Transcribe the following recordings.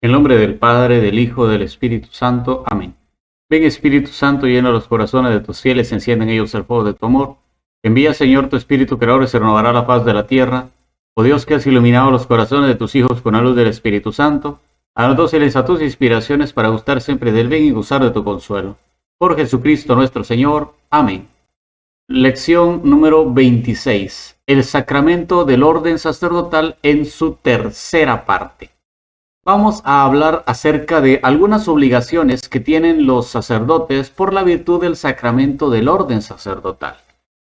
En nombre del Padre, del Hijo, del Espíritu Santo. Amén. Ven, Espíritu Santo, llena los corazones de tus fieles, enciende en ellos el fuego de tu amor. Envía, Señor, tu Espíritu creador y se renovará la faz de la tierra. Oh Dios, que has iluminado los corazones de tus hijos con la luz del Espíritu Santo, dándoseles a tus inspiraciones para gustar siempre del bien y gozar de tu consuelo. Por Jesucristo nuestro Señor. Amén. Lección número 26. El sacramento del orden sacerdotal en su tercera parte. Vamos a hablar acerca de algunas obligaciones que tienen los sacerdotes por la virtud del sacramento del orden sacerdotal.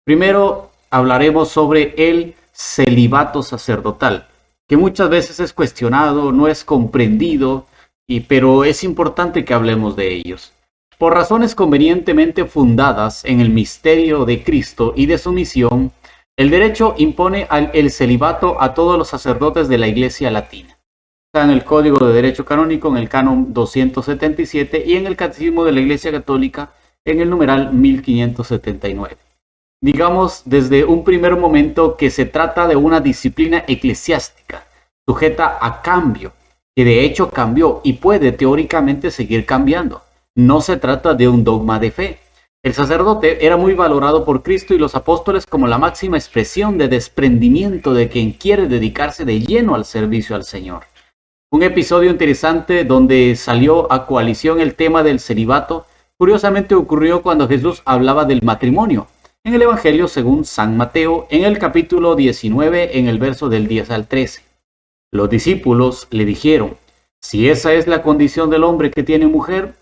Primero hablaremos sobre el celibato sacerdotal, que muchas veces es cuestionado, no es comprendido, pero es importante que hablemos de ellos. Por razones convenientemente fundadas en el misterio de Cristo y de su misión, el derecho impone el celibato a todos los sacerdotes de la Iglesia latina. Está en el Código de Derecho Canónico, en el Canon 277, y en el Catecismo de la Iglesia Católica, en el numeral 1579. Digamos desde un primer momento que se trata de una disciplina eclesiástica, sujeta a cambio, que de hecho cambió y puede teóricamente seguir cambiando. No se trata de un dogma de fe. El sacerdote era muy valorado por Cristo y los apóstoles como la máxima expresión de desprendimiento de quien quiere dedicarse de lleno al servicio al Señor. Un episodio interesante donde salió a coalición el tema del celibato, curiosamente ocurrió cuando Jesús hablaba del matrimonio, en el Evangelio según San Mateo, en el capítulo 19, en el verso del 10 al 13. Los discípulos le dijeron: si esa es la condición del hombre que tiene mujer,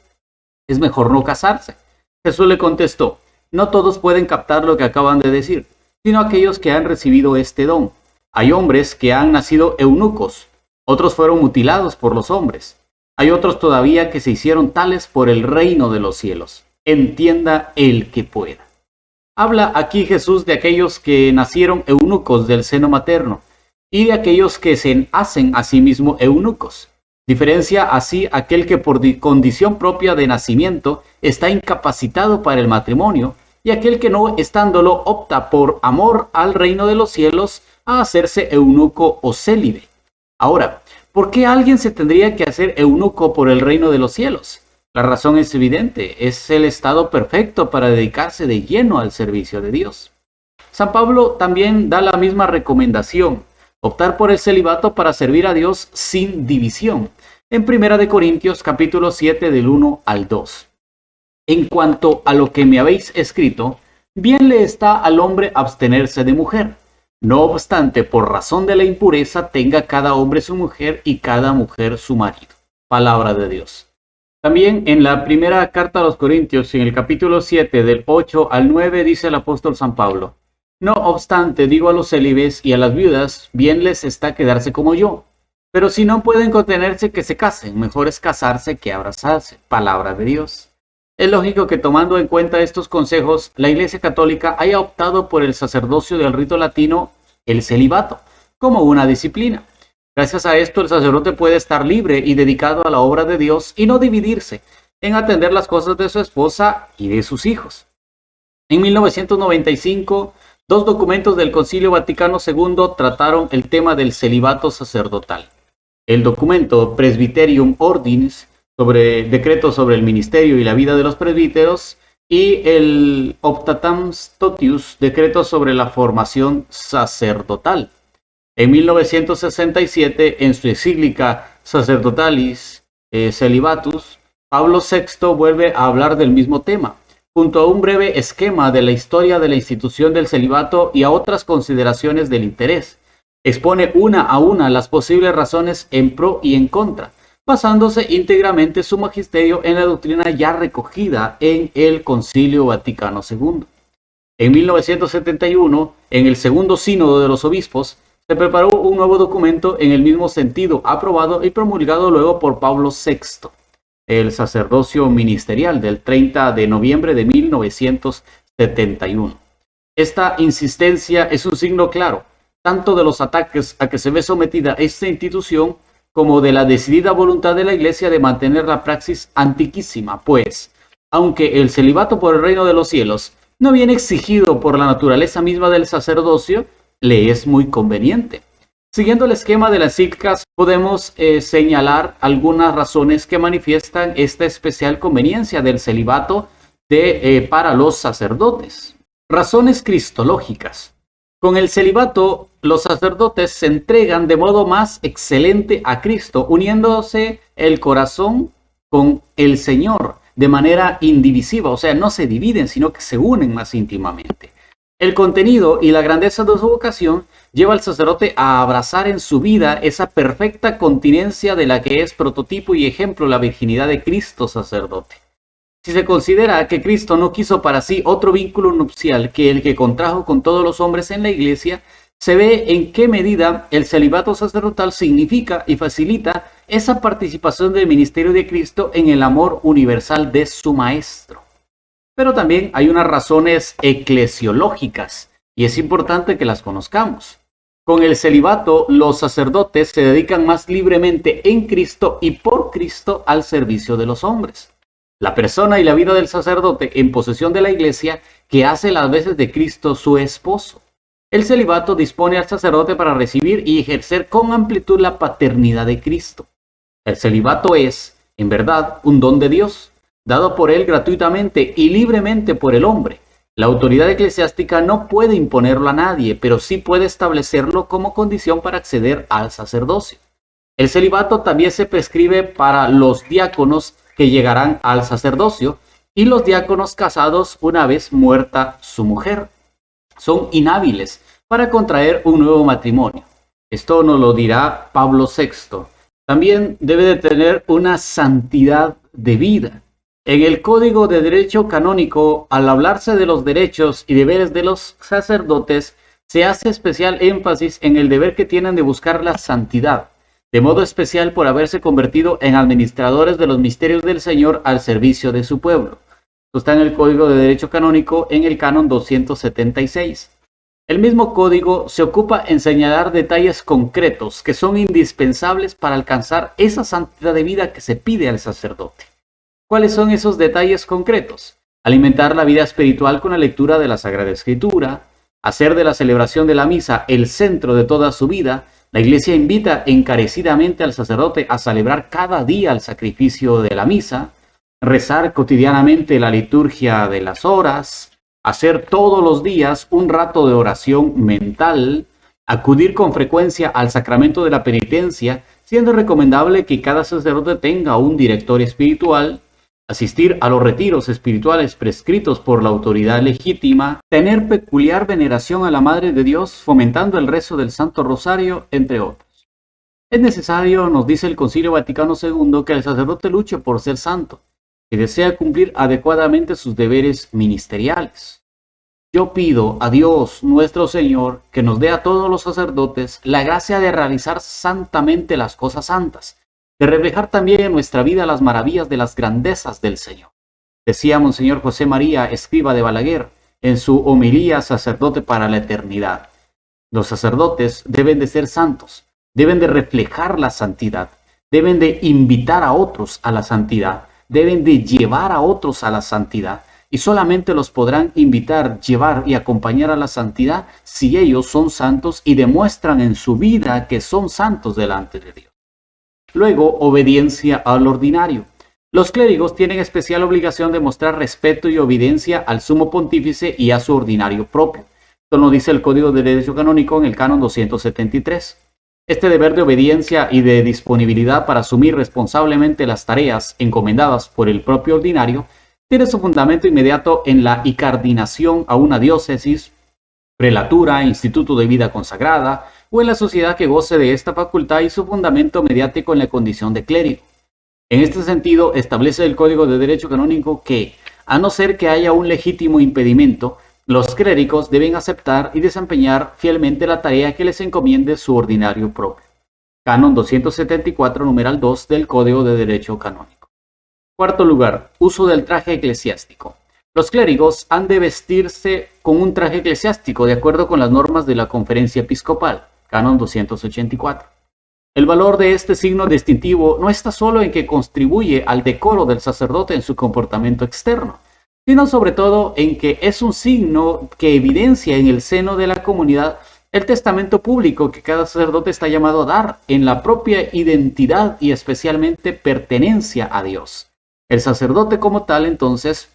es mejor no casarse. Jesús le contestó: no todos pueden captar lo que acaban de decir, sino aquellos que han recibido este don. Hay hombres que han nacido eunucos, otros fueron mutilados por los hombres. Hay otros todavía que se hicieron tales por el reino de los cielos. Entienda el que pueda. Habla aquí Jesús de aquellos que nacieron eunucos del seno materno y de aquellos que se hacen a sí mismos eunucos. Diferencia así aquel que por condición propia de nacimiento está incapacitado para el matrimonio y aquel que no estándolo opta por amor al reino de los cielos a hacerse eunuco o célibe. Ahora, ¿por qué alguien se tendría que hacer eunuco por el reino de los cielos? La razón es evidente, es el estado perfecto para dedicarse de lleno al servicio de Dios. San Pablo también da la misma recomendación, optar por el celibato para servir a Dios sin división, en 1 Corintios capítulo 7 del 1 al 2. En cuanto a lo que me habéis escrito, bien le está al hombre abstenerse de mujer. No obstante, por razón de la impureza, tenga cada hombre su mujer y cada mujer su marido. Palabra de Dios. También en la primera carta a los Corintios, en el capítulo 7, del 8 al 9, dice el apóstol San Pablo: no obstante, digo a los célibes y a las viudas, bien les está quedarse como yo. Pero si no pueden contenerse, que se casen. Mejor es casarse que abrazarse. Palabra de Dios. Es lógico que, tomando en cuenta estos consejos, la Iglesia Católica haya optado por el sacerdocio del rito latino, el celibato, como una disciplina. Gracias a esto, el sacerdote puede estar libre y dedicado a la obra de Dios y no dividirse en atender las cosas de su esposa y de sus hijos. En 1995, dos documentos del Concilio Vaticano II trataron el tema del celibato sacerdotal. El documento Presbyterium Ordinis, decreto sobre el ministerio y la vida de los presbíteros, y el Optatam Totius, decreto sobre la formación sacerdotal. En 1967, en su encíclica Sacerdotalis Celibatus, Pablo VI vuelve a hablar del mismo tema, junto a un breve esquema de la historia de la institución del celibato y a otras consideraciones del interés. Expone una a una las posibles razones en pro y en contra, basándose íntegramente su magisterio en la doctrina ya recogida en el Concilio Vaticano II. En 1971, en el segundo sínodo de los obispos, se preparó un nuevo documento en el mismo sentido, aprobado y promulgado luego por Pablo VI, el sacerdocio ministerial del 30 de noviembre de 1971. Esta insistencia es un signo claro, tanto de los ataques a que se ve sometida esta institución, como de la decidida voluntad de la Iglesia de mantener la praxis antiquísima, pues, aunque el celibato por el reino de los cielos no viene exigido por la naturaleza misma del sacerdocio, le es muy conveniente. Siguiendo el esquema de las encíclicas, podemos señalar algunas razones que manifiestan esta especial conveniencia del celibato para los sacerdotes. Razones cristológicas. Con el celibato, los sacerdotes se entregan de modo más excelente a Cristo, uniéndose el corazón con el Señor de manera indivisiva, o sea, no se dividen, sino que se unen más íntimamente. El contenido y la grandeza de su vocación lleva al sacerdote a abrazar en su vida esa perfecta continencia de la que es prototipo y ejemplo la virginidad de Cristo sacerdote. Si se considera que Cristo no quiso para sí otro vínculo nupcial que el que contrajo con todos los hombres en la Iglesia, se ve en qué medida el celibato sacerdotal significa y facilita esa participación del ministerio de Cristo en el amor universal de su Maestro. Pero también hay unas razones eclesiológicas y es importante que las conozcamos. Con el celibato, los sacerdotes se dedican más libremente en Cristo y por Cristo al servicio de los hombres. La persona y la vida del sacerdote en posesión de la Iglesia que hace las veces de Cristo su esposo. El celibato dispone al sacerdote para recibir y ejercer con amplitud la paternidad de Cristo. El celibato es, en verdad, un don de Dios, dado por él gratuitamente y libremente por el hombre. La autoridad eclesiástica no puede imponerlo a nadie, pero sí puede establecerlo como condición para acceder al sacerdocio. El celibato también se prescribe para los diáconos que llegarán al sacerdocio y los diáconos casados una vez muerta su mujer. Son inhábiles para contraer un nuevo matrimonio. Esto nos lo dirá Pablo VI. También debe de tener una santidad de vida. En el Código de Derecho Canónico, al hablarse de los derechos y deberes de los sacerdotes, se hace especial énfasis en el deber que tienen de buscar la santidad, de modo especial por haberse convertido en administradores de los misterios del Señor al servicio de su pueblo. Esto está en el Código de Derecho Canónico en el Canon 276. El mismo código se ocupa en señalar detalles concretos que son indispensables para alcanzar esa santidad de vida que se pide al sacerdote. ¿Cuáles son esos detalles concretos? Alimentar la vida espiritual con la lectura de la Sagrada Escritura, hacer de la celebración de la misa el centro de toda su vida. La Iglesia invita encarecidamente al sacerdote a celebrar cada día el sacrificio de la misa, rezar cotidianamente la liturgia de las horas, hacer todos los días un rato de oración mental, acudir con frecuencia al sacramento de la penitencia, siendo recomendable que cada sacerdote tenga un director espiritual, asistir a los retiros espirituales prescritos por la autoridad legítima, tener peculiar veneración a la Madre de Dios, fomentando el rezo del Santo Rosario, entre otros. Es necesario, nos dice el Concilio Vaticano II, que el sacerdote luche por ser santo, que desea cumplir adecuadamente sus deberes ministeriales. Yo pido a Dios nuestro Señor que nos dé a todos los sacerdotes la gracia de realizar santamente las cosas santas, de reflejar también en nuestra vida las maravillas de las grandezas del Señor. Decía Monseñor José María, escriba de Balaguer, en su homilía Sacerdote para la Eternidad. Los sacerdotes deben de ser santos, deben de reflejar la santidad, deben de invitar a otros a la santidad, deben de llevar a otros a la santidad, y solamente los podrán invitar, llevar y acompañar a la santidad si ellos son santos y demuestran en su vida que son santos delante de Dios. Luego, obediencia al ordinario. Los clérigos tienen especial obligación de mostrar respeto y obediencia al sumo pontífice y a su ordinario propio. Esto lo dice el Código de Derecho Canónico en el Canon 273. Este deber de obediencia y de disponibilidad para asumir responsablemente las tareas encomendadas por el propio ordinario tiene su fundamento inmediato en la incardinación a una diócesis, prelatura, instituto de vida consagrada, o en la sociedad que goce de esta facultad y su fundamento mediático en la condición de clérigo. En este sentido, establece el Código de Derecho Canónico que, a no ser que haya un legítimo impedimento, los clérigos deben aceptar y desempeñar fielmente la tarea que les encomiende su ordinario propio. Canon 274, numeral 2 del Código de Derecho Canónico. Cuarto lugar, uso del traje eclesiástico. Los clérigos han de vestirse con un traje eclesiástico de acuerdo con las normas de la Conferencia Episcopal. Canon 284. El valor de este signo distintivo no está solo en que contribuye al decoro del sacerdote en su comportamiento externo, sino sobre todo en que es un signo que evidencia en el seno de la comunidad el testamento público que cada sacerdote está llamado a dar en la propia identidad y especialmente pertenencia a Dios. El sacerdote como tal, entonces,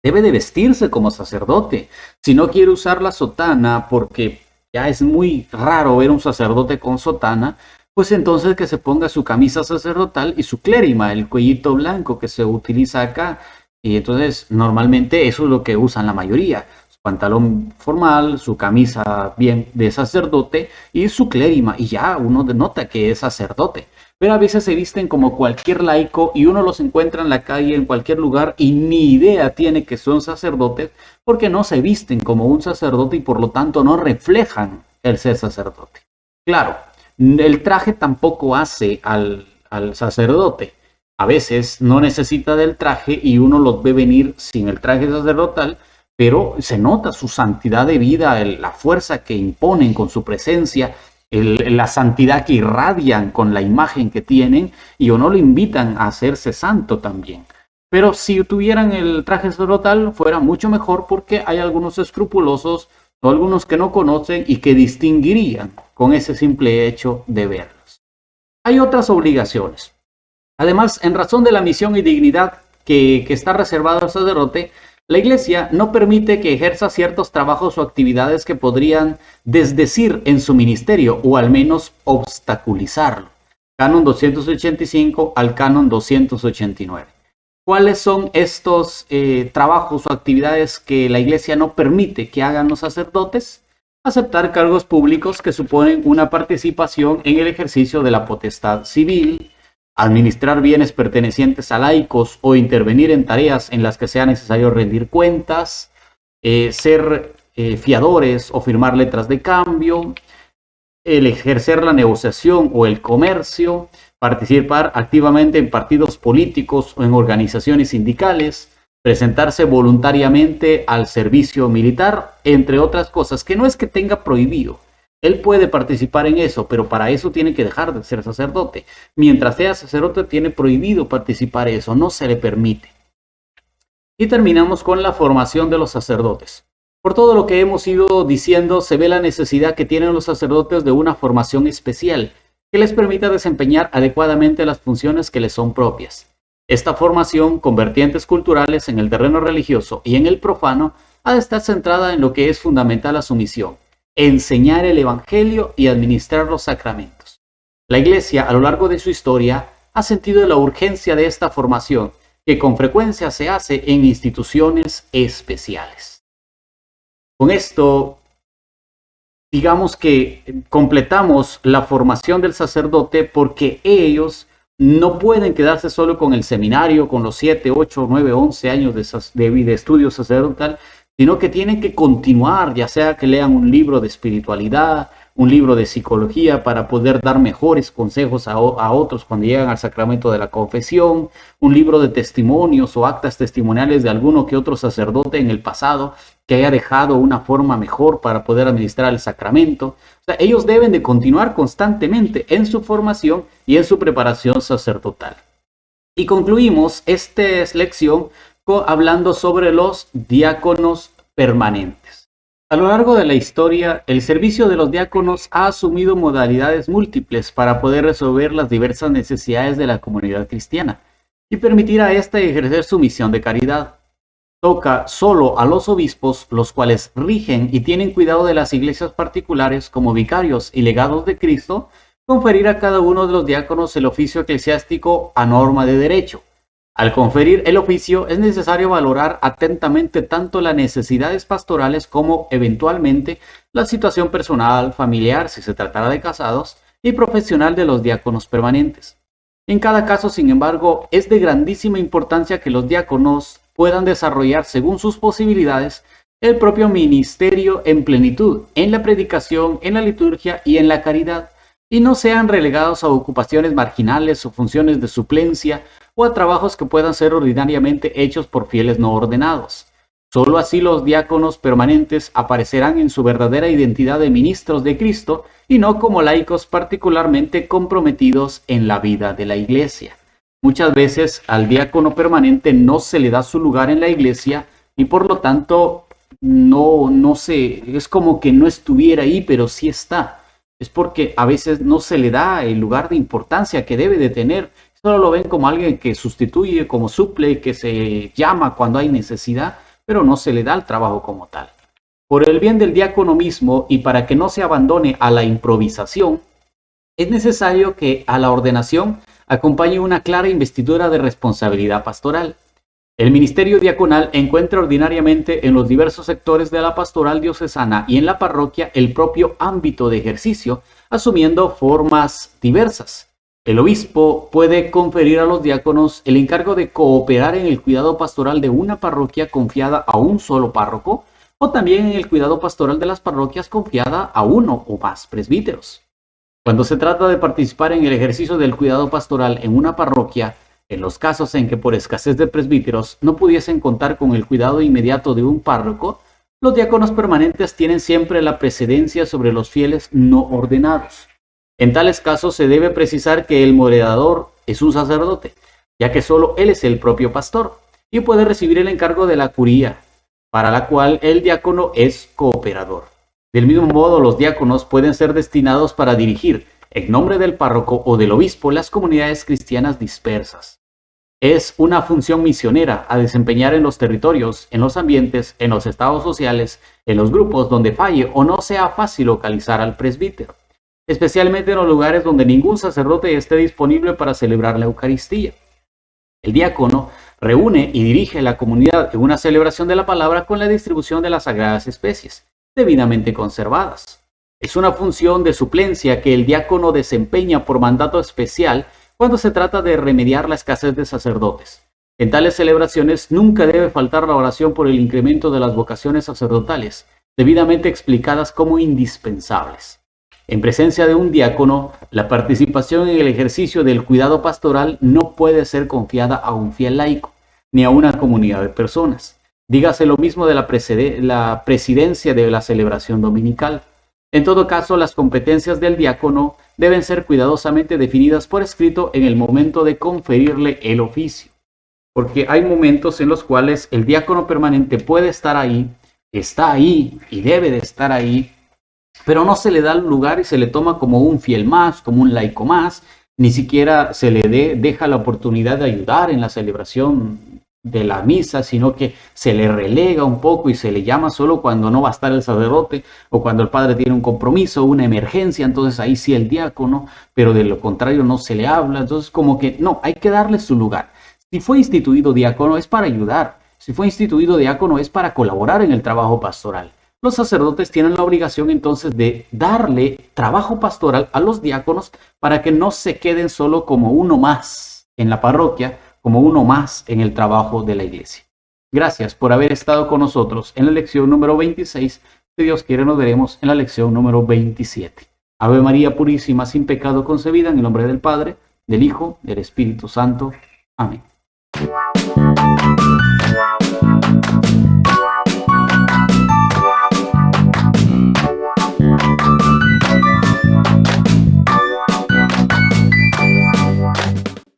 debe de vestirse como sacerdote. Si no quiere usar la sotana, porque ya es muy raro ver un sacerdote con sotana, pues entonces que se ponga su camisa sacerdotal y su clérima, el cuellito blanco que se utiliza acá. Y entonces normalmente eso es lo que usan la mayoría. Su pantalón formal, su camisa bien de sacerdote y su clérima. Y ya uno denota que es sacerdote. Pero a veces se visten como cualquier laico y uno los encuentra en la calle, en cualquier lugar, y ni idea tiene que son sacerdotes porque no se visten como un sacerdote y por lo tanto no reflejan el ser sacerdote. Claro, el traje tampoco hace al sacerdote. A veces no necesita del traje y uno los ve venir sin el traje sacerdotal, pero se nota su santidad de vida, la fuerza que imponen con su presencia, la santidad que irradian con la imagen que tienen, y o no lo invitan a hacerse santo también. Pero si tuvieran el traje sacerdotal fuera mucho mejor, porque hay algunos escrupulosos o algunos que no conocen y que distinguirían con ese simple hecho de verlos. Hay otras obligaciones. Además, en razón de la misión y dignidad que está reservado al sacerdote, la Iglesia no permite que ejerza ciertos trabajos o actividades que podrían desdecir en su ministerio o al menos obstaculizarlo. Canon 285 al Canon 289. ¿Cuáles son estos trabajos o actividades que la Iglesia no permite que hagan los sacerdotes? Aceptar cargos públicos que suponen una participación en el ejercicio de la potestad civil, administrar bienes pertenecientes a laicos o intervenir en tareas en las que sea necesario rendir cuentas, ser fiadores o firmar letras de cambio, el ejercer la negociación o el comercio, participar activamente en partidos políticos o en organizaciones sindicales, presentarse voluntariamente al servicio militar, entre otras cosas, que no es que tenga prohibido. Él puede participar en eso, pero para eso tiene que dejar de ser sacerdote. Mientras sea sacerdote, tiene prohibido participar en eso, no se le permite. Y terminamos con la formación de los sacerdotes. Por todo lo que hemos ido diciendo, se ve la necesidad que tienen los sacerdotes de una formación especial que les permita desempeñar adecuadamente las funciones que les son propias. Esta formación, con vertientes culturales en el terreno religioso y en el profano, ha de estar centrada en lo que es fundamental a su misión: enseñar el Evangelio y administrar los sacramentos. La Iglesia, a lo largo de su historia, ha sentido la urgencia de esta formación, que con frecuencia se hace en instituciones especiales. Con esto, digamos que completamos la formación del sacerdote, porque ellos no pueden quedarse solo con el seminario, con los 7, 8, 9, 11 años de estudio sacerdotal, sino que tienen que continuar, ya sea que lean un libro de espiritualidad, un libro de psicología para poder dar mejores consejos a otros cuando llegan al sacramento de la confesión, un libro de testimonios o actas testimoniales de alguno que otro sacerdote en el pasado que haya dejado una forma mejor para poder administrar el sacramento. O sea, ellos deben de continuar constantemente en su formación y en su preparación sacerdotal. Y concluimos esta lección hablando sobre los diáconos permanentes. A lo largo de la historia, el servicio de los diáconos ha asumido modalidades múltiples para poder resolver las diversas necesidades de la comunidad cristiana y permitir a ésta ejercer su misión de caridad. Toca solo a los obispos, los cuales rigen y tienen cuidado de las iglesias particulares como vicarios y legados de Cristo, conferir a cada uno de los diáconos el oficio eclesiástico a norma de derecho. Al conferir el oficio es necesario valorar atentamente tanto las necesidades pastorales como eventualmente la situación personal, familiar, si se tratara de casados, y profesional de los diáconos permanentes. En cada caso, sin embargo, es de grandísima importancia que los diáconos puedan desarrollar según sus posibilidades el propio ministerio en plenitud, en la predicación, en la liturgia y en la caridad, y no sean relegados a ocupaciones marginales o funciones de suplencia o a trabajos que puedan ser ordinariamente hechos por fieles no ordenados. Solo así los diáconos permanentes aparecerán en su verdadera identidad de ministros de Cristo y no como laicos particularmente comprometidos en la vida de la Iglesia. Muchas veces al diácono permanente no se le da su lugar en la Iglesia y por lo tanto no se, es como que no estuviera ahí, pero sí está. Es porque a veces no se le da el lugar de importancia que debe de tener. Solo lo ven como alguien que sustituye, como suple, que se llama cuando hay necesidad, pero no se le da el trabajo como tal. Por el bien del diácono mismo y para que no se abandone a la improvisación, es necesario que a la ordenación acompañe una clara investidura de responsabilidad pastoral. El ministerio diaconal encuentra ordinariamente en los diversos sectores de la pastoral diocesana y en la parroquia el propio ámbito de ejercicio, asumiendo formas diversas. El obispo puede conferir a los diáconos el encargo de cooperar en el cuidado pastoral de una parroquia confiada a un solo párroco, o también en el cuidado pastoral de las parroquias confiada a uno o más presbíteros. Cuando se trata de participar en el ejercicio del cuidado pastoral en una parroquia, en los casos en que por escasez de presbíteros no pudiesen contar con el cuidado inmediato de un párroco, los diáconos permanentes tienen siempre la precedencia sobre los fieles no ordenados. En tales casos se debe precisar que el moderador es un sacerdote, ya que solo él es el propio pastor y puede recibir el encargo de la curía, para la cual el diácono es cooperador. Del mismo modo, los diáconos pueden ser destinados para dirigir, en nombre del párroco o del obispo, las comunidades cristianas dispersas. Es una función misionera a desempeñar en los territorios, en los ambientes, en los estados sociales, en los grupos donde falle o no sea fácil localizar al presbítero, especialmente en los lugares donde ningún sacerdote esté disponible para celebrar la Eucaristía. El diácono reúne y dirige la comunidad en una celebración de la palabra con la distribución de las sagradas especies, debidamente conservadas. Es una función de suplencia que el diácono desempeña por mandato especial cuando se trata de remediar la escasez de sacerdotes. En tales celebraciones nunca debe faltar la oración por el incremento de las vocaciones sacerdotales, debidamente explicadas como indispensables. En presencia de un diácono, la participación en el ejercicio del cuidado pastoral no puede ser confiada a un fiel laico, ni a una comunidad de personas. Dígase lo mismo de la presidencia de la celebración dominical. En todo caso, las competencias del diácono deben ser cuidadosamente definidas por escrito en el momento de conferirle el oficio, porque hay momentos en los cuales el diácono permanente puede estar ahí, está ahí y debe de estar ahí, pero no se le da el lugar y se le toma como un fiel más, como un laico más, ni siquiera se le deja la oportunidad de ayudar en la celebración de la misa, sino que se le relega un poco y se le llama solo cuando no va a estar el sacerdote o cuando el padre tiene un compromiso, una emergencia, entonces ahí sí el diácono, pero de lo contrario no se le habla, entonces como que no, hay que darle su lugar. Si fue instituido diácono es para ayudar, si fue instituido diácono es para colaborar en el trabajo pastoral. Los sacerdotes tienen la obligación entonces de darle trabajo pastoral a los diáconos para que no se queden solo como uno más en la parroquia, como uno más en el trabajo de la iglesia. Gracias por haber estado con nosotros en la lección número 26. Si Dios quiere, nos veremos en la lección número 27. Ave María Purísima, sin pecado concebida, en el nombre del Padre, del Hijo, del Espíritu Santo. Amén.